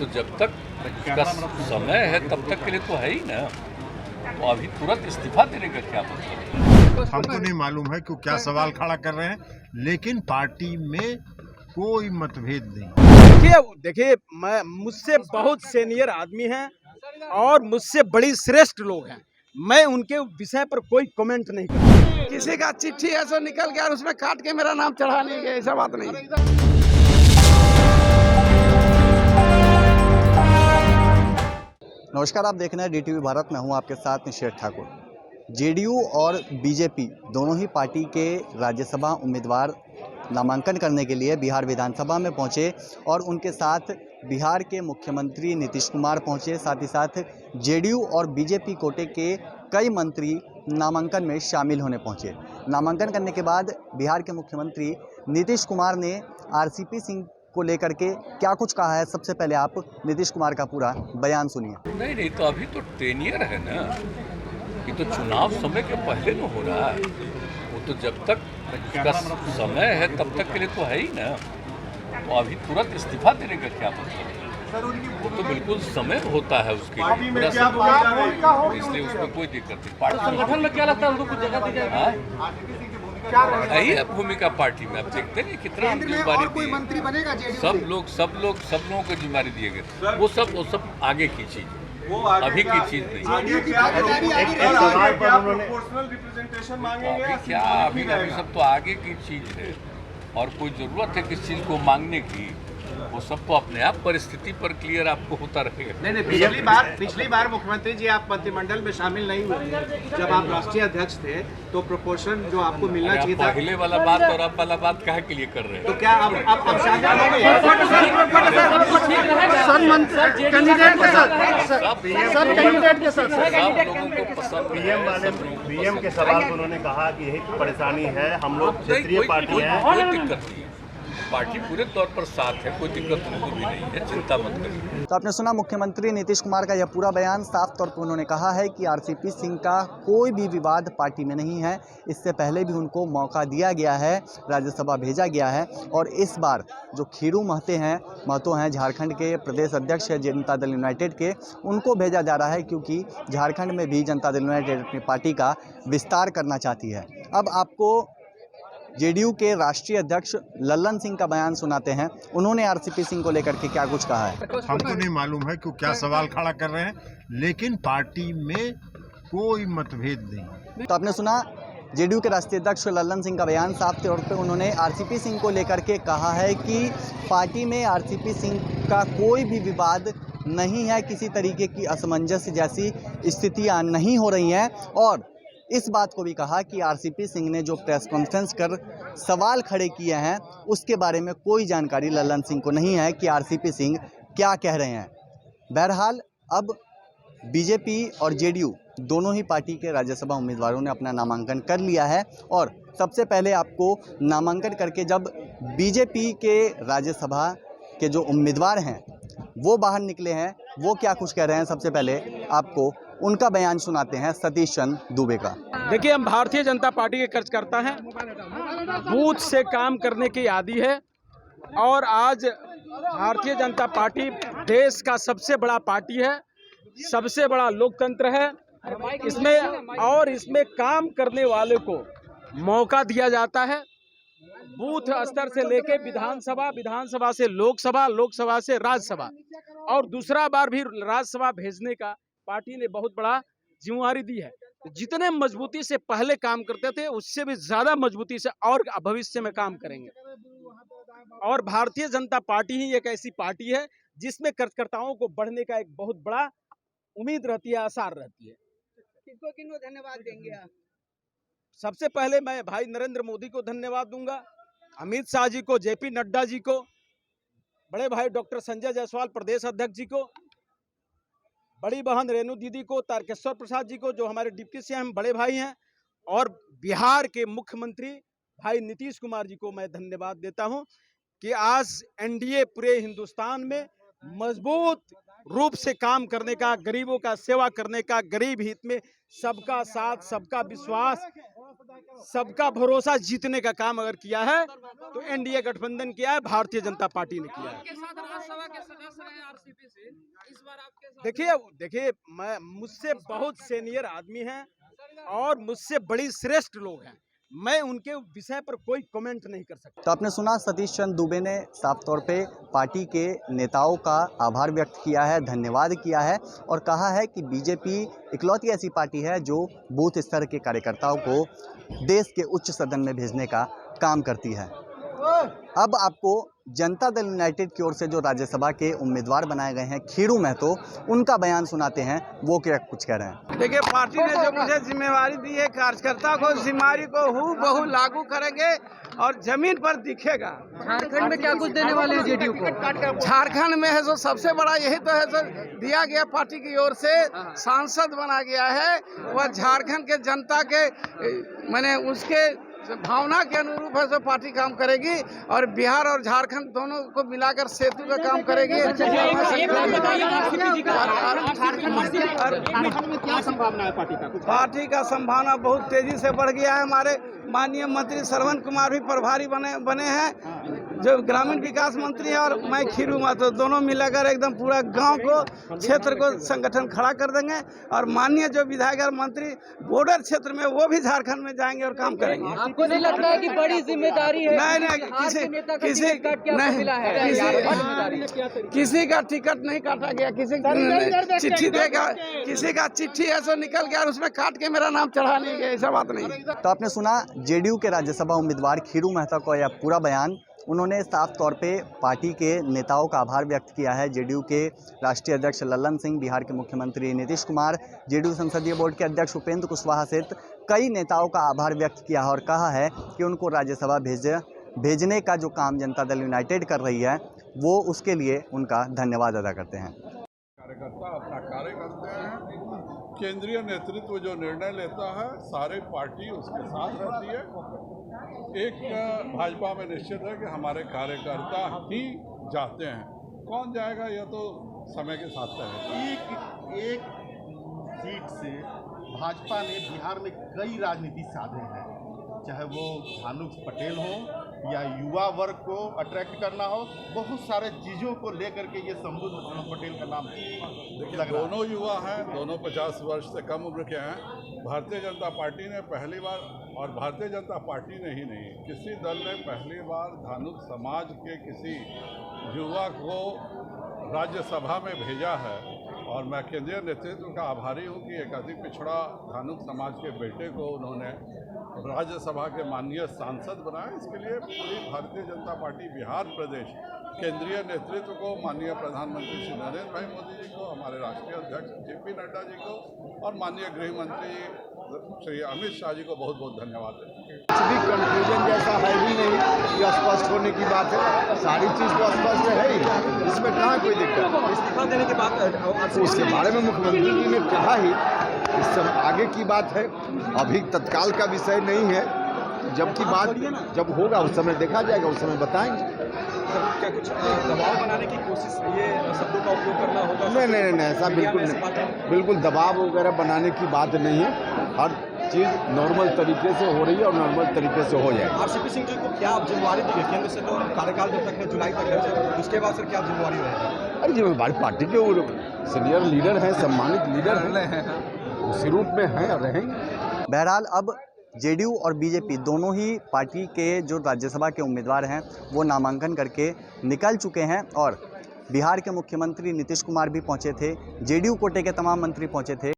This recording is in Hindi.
तो जब तक उसका समय है तब तक के लिए तो है ही ना। तो अभी तुरंत इस्तीफा देने का क्या मतलब? हमको नहीं मालूम है कि क्या सवाल खड़ा कर रहे हैं, लेकिन पार्टी में कोई मतभेद नहीं। देखिए मैं मुझसे बहुत सीनियर आदमी हैं और मुझसे बड़ी श्रेष्ठ लोग हैं। मैं उनके विषय पर कोई कमेंट नहीं करता। किसी का चिट्ठी ऐसा निकल गया और उसमें काट के मेरा नाम चढ़ा नहीं गया, ऐसा बात नहीं। नमस्कार, आप देख रहे हैं DTV भारत। मैं हूं आपके साथ निषेध ठाकुर। जेडीयू और बीजेपी दोनों ही पार्टी के राज्यसभा उम्मीदवार नामांकन करने के लिए बिहार विधानसभा में पहुंचे और उनके साथ बिहार के मुख्यमंत्री नीतीश कुमार पहुंचे। साथ ही साथ जेडीयू और बीजेपी कोटे के कई मंत्री नामांकन में शामिल होने पहुंचे। नामांकन करने के बाद बिहार के मुख्यमंत्री नीतीश कुमार ने आरसीपी सिंह को लेकर के क्या कुछ कहा है, सबसे पहले आप नीतीश कुमार का पूरा बयान सुनिए। नहीं तो अभी तो टेनियर है ना, ये तो चुनाव समय के पहले में हो रहा है। वो तो जब तक उसका समय है तब तक के लिए तो है ही ना। तो अभी तुरंत इस्तीफा देने का क्या मतलब? वो तो बिल्कुल समय होता है उसके लिए, पूरा समय, इसलिए उसमें कोई दिक्कत नहीं। पार्टी संगठन में क्या लगता है उनको कुछ जगह दी जाएगी? यही है भूमिका पार्टी में। आप देखते हैं कितना जिम्मेदारी दी, सब लोगों को जिम्मेदारी दिए गए। वो सब आगे की चीज, अभी की चीज नहीं। अभी सब तो आगे की चीज है और कोई जरूरत है किस चीज को मांगने की, वो सब तो अपने आप परिस्थिति पर क्लियर आपको होता रहेगा। नहीं, पिछली बार मुख्यमंत्री जी आप मंत्रिमंडल में शामिल नहीं हुए। जब आप राष्ट्रीय अध्यक्ष थे तो प्रोपोर्शन जो आपको मिलना चाहिए था, पहले वाला बात और अब वाला बात काहे के लिए कर रहे हैं? तो क्या अब शामिल होंगे? सब लोगों को पसंद पीएम के सवाल पर उन्होंने कहा कि यही परेशानी है, हम लोग क्षेत्रीय पार्टी हैं। कोई दिक्कत नहीं, पार्टी पूरे तौर पर साथ है, कोई दिक्कत भी नहीं है, चिंता मत करिए। तो आपने सुना मुख्यमंत्री नीतीश कुमार का यह पूरा बयान। साफ तौर पर उन्होंने कहा है कि आरसीपी सिंह का कोई भी विवाद पार्टी में नहीं है। इससे पहले भी उनको मौका दिया गया है, राज्यसभा भेजा गया है और इस बार जो खीरू महतो हैं झारखंड के प्रदेश अध्यक्ष है जनता दल यूनाइटेड के, उनको भेजा जा रहा है क्योंकि झारखंड में भी जनता दल यूनाइटेड अपनी पार्टी का विस्तार करना चाहती है। अब आपको जेडीयू के राष्ट्रीय अध्यक्ष लल्लन सिंह का बयान सुनाते हैं। उन्होंने आरसीपी सिंह को लेकर के क्या कुछ कहा है। हमको नहीं मालूम है कि क्या सवाल खड़ा कर रहे हैं, लेकिन पार्टी में कोई मतभेद नहीं। तो आपने सुना जेडीयू के राष्ट्रीय अध्यक्ष लल्लन सिंह का बयान। साफ तौर पे उन्होंने आरसीपी सिंह को लेकर के कहा है कि पार्टी में आरसीपी सिंह का कोई भी विवाद नहीं है, किसी तरीके की असमंजस जैसी स्थितियां नहीं हो रही हैं और इस बात को भी कहा कि आरसीपी सिंह ने जो प्रेस कॉन्फ्रेंस कर सवाल खड़े किए हैं उसके बारे में कोई जानकारी लल्लन सिंह को नहीं है कि आरसीपी सिंह क्या कह रहे हैं। बहरहाल अब बीजेपी और जेडीयू दोनों ही पार्टी के राज्यसभा उम्मीदवारों ने अपना नामांकन कर लिया है और सबसे पहले आपको नामांकन करके जब बीजेपी के राज्यसभा के जो उम्मीदवार हैं वो बाहर निकले हैं, वो क्या कुछ कह रहे हैं, सबसे पहले आपको उनका बयान सुनाते हैं सतीश चंद्र दुबे का। देखिए, हम भारतीय जनता पार्टी के कार्यकर्ता हैं, बूथ से काम करने की आदी है और आज भारतीय जनता पार्टी देश का सबसे बड़ा पार्टी है, सबसे बड़ा लोकतंत्र है। इसमें काम करने वाले को मौका दिया जाता है। बूथ स्तर से लेके विधानसभा से लोकसभा, लोकसभा से राज्यसभा और दूसरा बार भी राज्यसभा भेजने का पार्टी ने बहुत बड़ा जिम्मेवारी दी है। जितने मजबूती से पहले काम करते थे उससे भी ज्यादा मजबूती से और भविष्य में काम करेंगे। और भारतीय जनता पार्टी ही एक ऐसी पार्टी है जिसमें कार्यकर्ताओं को बढ़ने का एक बहुत बड़ा उम्मीद रहती है, आसार रहती है। किनको धन्यवाद देंगे आप? सबसे पहले मैं भाई नरेंद्र मोदी को धन्यवाद दूंगा, अमित शाह जी को, जेपी नड्डा जी को, बड़े भाई डॉक्टर संजय जायसवाल प्रदेश अध्यक्ष जी को, बड़ी बहन रेणु दीदी को, तारकेश्वर प्रसाद जी को जो हमारे डिप्टी सीएम बड़े भाई हैं और बिहार के मुख्यमंत्री भाई नीतीश कुमार जी को मैं धन्यवाद देता हूं कि आज एनडीए पूरे हिंदुस्तान में मजबूत रूप से काम करने का, गरीबों का सेवा करने का, गरीब हित में सबका साथ, सबका विश्वास सबका भरोसा जीतने का काम अगर किया है तो एनडीए गठबंधन किया है, भारतीय जनता पार्टी ने किया है। देखिए मैं मुझसे बहुत सीनियर आदमी हैं और मुझसे बड़ी श्रेष्ठ लोग हैं, मैं उनके विषय पर कोई कमेंट नहीं कर सकता। तो आपने सुना सतीश चंद्र दुबे ने साफ तौर पे पार्टी के नेताओं का आभार व्यक्त किया है, धन्यवाद किया है और कहा है कि बीजेपी इकलौती ऐसी पार्टी है जो बूथ स्तर के कार्यकर्ताओं को देश के उच्च सदन में भेजने का काम करती है। अब आपको जनता दल यूनाइटेड की ओर से जो राज्यसभा के उम्मीदवार बनाए गए हैं खीरू महतो, उनका बयान सुनाते हैं, वो क्या कुछ कह रहे हैं। देखिए, पार्टी ने जो मुझे जिम्मेवारी दी है, कार्यकर्ता को जिम्मेवारी को हूबहू लागू करेंगे और जमीन पर दिखेगा। झारखंड में क्या कुछ देने वाले हैं जेडीयू को? झारखंड में है जो सबसे बड़ा यही तो है जो दिया गया पार्टी की ओर से, सांसद बना गया है। वह झारखंड के जनता के मैंने उसके भावना के अनुरूप है जो पार्टी काम करेगी और बिहार और झारखंड दोनों को मिलाकर सेतु का काम करेगी। पार्टी का संभावना बहुत तेजी से बढ़ गया है। हमारे माननीय मंत्री श्रवण कुमार भी प्रभारी बने हैं, जो ग्रामीण विकास मंत्री है, और मैं खीरू महतो, दोनों मिलाकर एकदम पूरा गांव को, क्षेत्र को संगठन खड़ा कर देंगे। और माननीय जो विधायक और मंत्री बॉर्डर क्षेत्र में, वो भी झारखंड में जाएंगे और काम करेंगे। आपको नहीं लगता है कि बड़ी जिम्मेदारी है? किसी का टिकट नहीं काटा गया, किसी चिट्ठी देगा, किसी का चिट्ठी ऐसा निकल गया और उसमें काट के मेरा नाम चढ़ा नहीं गया, ऐसा बात नहीं। तो आपने सुना जेडीयू के राज्यसभा उम्मीदवार खीरू महतो का यह पूरा बयान। उन्होंने साफ तौर पे पार्टी के नेताओं का आभार व्यक्त किया है। जेडीयू के राष्ट्रीय अध्यक्ष लल्लन सिंह, बिहार के मुख्यमंत्री नीतीश कुमार, जेडीयू संसदीय बोर्ड के अध्यक्ष उपेंद्र कुशवाहा सहित कई नेताओं का आभार व्यक्त किया है और कहा है कि उनको राज्यसभा भेजने का जो काम जनता दल यूनाइटेड कर रही है, वो उसके लिए उनका धन्यवाद अदा करते हैं। कार्यकर्ता अपना कार्य करते हैं, केंद्रीय नेतृत्व जो निर्णय लेता है, सारे पार्टी उसके साथ रहती है। एक भाजपा में निश्चित है कि हमारे कार्यकर्ता ही जाते हैं, कौन जाएगा यह तो समय के साथ तय है। एक सीट से भाजपा ने बिहार में कई राजनीति साधे हैं, चाहे वो भानुक पटेल हो या युवा वर्ग को अट्रैक्ट करना हो, बहुत सारे चीज़ों को लेकर के ये शंभू पटेल का नाम देखिए, दोनों युवा हैं, दोनों 50 वर्ष से कम उम्र के हैं। भारतीय जनता पार्टी ने पहली बार, और भारतीय जनता पार्टी ने ही नहीं, किसी दल ने पहली बार धानुक समाज के किसी युवा को राज्यसभा में भेजा है। और मैं केंद्रीय नेतृत्व का आभारी हूं कि एक अति पिछड़ा धानुक समाज के बेटे को उन्होंने राज्यसभा के माननीय सांसद बनाया। इसके लिए पूरी भारतीय जनता पार्टी बिहार प्रदेश केंद्रीय नेतृत्व को, माननीय प्रधानमंत्री श्री नरेंद्र भाई मोदी जी को, हमारे राष्ट्रीय अध्यक्ष JP नड्डा जी को और माननीय गृह मंत्री श्री अमित शाह जी को बहुत बहुत धन्यवाद देते हैं। कुछ भी कंफ्यूजन जैसा है भी नहीं, ये स्पष्ट होने की बात है, सारी चीज़ तो स्पष्ट है ही, इसमें कहाँ कोई दिक्कत। इस्तीफा देने के बाद उसके बारे में मुख्यमंत्री जी ने कहा ही, इस सब आगे की बात है, अभी तत्काल का विषय नहीं है। जबकि बात जब होगा उस समय देखा जाएगा, उस समय बताएंगे। क्या कुछ दबाव बनाने की कोशिश, ये शब्दों का उपयोग करना होगा? नहीं, ऐसा बिल्कुल नहीं, बिल्कुल दबाव वगैरह बनाने की बात नहीं है। हर चीज़ नॉर्मल तरीके से हो रही है और नॉर्मल तरीके से हो जाएगी। आरसीपी सिंह जी को क्या आप जिम्मेवारी देंगे? केंद्र से तो कार्यकाल जब तक है जुलाई तक है, उसके बाद सर क्या जिम्मेवारी रहेगी? अरे जी, हमारी पार्टी के वो सीनियर लीडर हैं, सम्मानित लीडर हैं, उसी रूप में हैं और रहेंगे। बहरहाल अब जेडीयू और बीजेपी दोनों ही पार्टी के जो राज्यसभा के उम्मीदवार हैं वो नामांकन करके निकल चुके हैं और बिहार के मुख्यमंत्री नीतीश कुमार भी पहुंचे थे, जेडीयू कोटे के तमाम मंत्री पहुंचे थे।